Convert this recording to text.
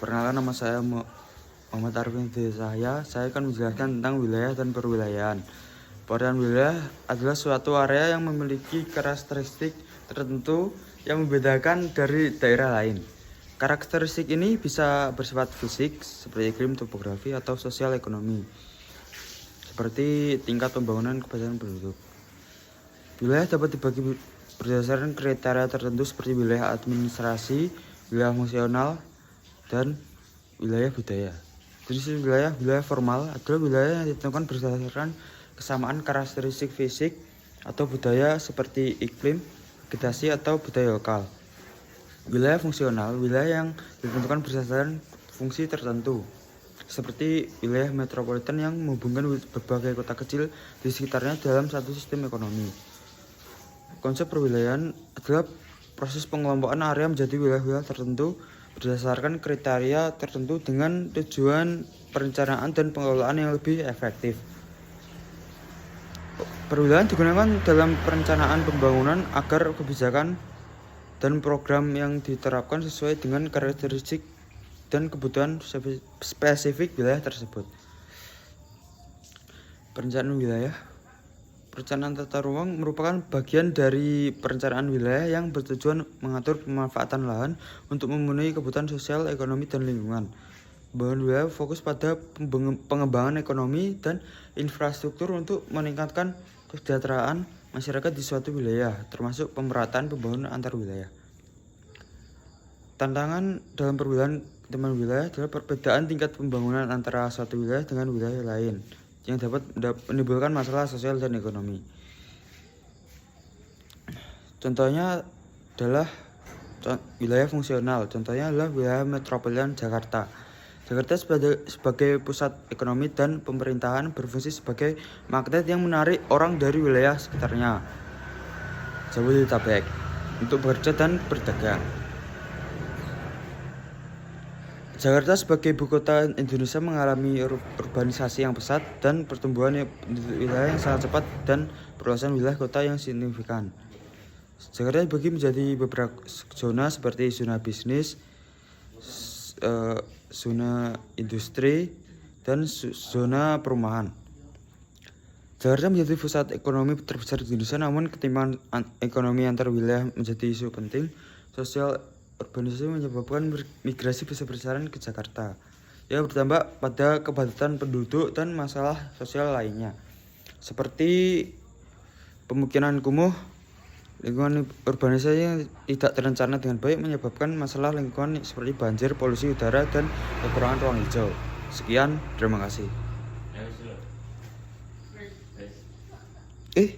Perkenalkan, nama saya Muhammad Arifin Saya akan menjelaskan tentang wilayah dan perwilayahan. Pengertian wilayah adalah suatu area yang memiliki karakteristik tertentu yang membedakan dari daerah lain. Karakteristik ini bisa bersifat fisik, seperti iklim, topografi, atau sosial ekonomi, seperti tingkat pembangunan kepadatan penduduk. Wilayah dapat dibagi berdasarkan kriteria tertentu seperti wilayah administrasi, wilayah fungsional, dan wilayah budaya. Jenis wilayah formal adalah wilayah yang ditentukan berdasarkan kesamaan karakteristik fisik atau budaya seperti iklim, vegetasi, atau budaya lokal. Wilayah fungsional, wilayah yang ditentukan berdasarkan fungsi tertentu, seperti wilayah metropolitan yang menghubungkan berbagai kota kecil di sekitarnya dalam satu sistem ekonomi. Konsep perwilayahan adalah proses pengelompokan area menjadi wilayah-wilayah tertentu berdasarkan kriteria tertentu dengan tujuan perencanaan dan pengelolaan yang lebih efektif. Perwilayahan digunakan dalam perencanaan pembangunan agar kebijakan dan program yang diterapkan sesuai dengan karakteristik dan kebutuhan spesifik wilayah tersebut. Perencanaan wilayah. Perencanaan tata ruang merupakan bagian dari perencanaan wilayah yang bertujuan mengatur pemanfaatan lahan untuk memenuhi kebutuhan sosial, ekonomi, dan lingkungan. Pembangunan wilayah fokus pada pengembangan ekonomi dan infrastruktur untuk meningkatkan kesejahteraan masyarakat di suatu wilayah, termasuk pemerataan pembangunan antar wilayah. Tantangan dalam perwilayahan teman wilayah adalah perbedaan tingkat pembangunan antara suatu wilayah dengan wilayah lain, yang dapat menimbulkan masalah sosial dan ekonomi. Contohnya adalah wilayah fungsional. Contohnya adalah wilayah metropolitan Jakarta. Jakarta sebagai pusat ekonomi dan pemerintahan berfungsi sebagai magnet yang menarik orang dari wilayah sekitarnya, Jabodetabek, untuk bekerja dan berdagang. Jakarta sebagai ibu kota Indonesia mengalami urbanisasi yang pesat dan pertumbuhan wilayah yang sangat cepat dan perluasan wilayah kota yang signifikan. Jakarta dibagi menjadi beberapa zona seperti zona bisnis, zona industri, dan zona perumahan. Jakarta menjadi pusat ekonomi terbesar di Indonesia, namun ketimpangan ekonomi antar wilayah menjadi isu penting. Sosial urbanisasi menyebabkan migrasi besar-besaran ke Jakarta yang berdampak pada kepadatan penduduk dan masalah sosial lainnya, seperti pemukiman kumuh, lingkungan urbanisasi yang tidak terencana dengan baik menyebabkan masalah lingkungan seperti banjir, polusi udara, dan kekurangan ruang hijau. Sekian, terima kasih.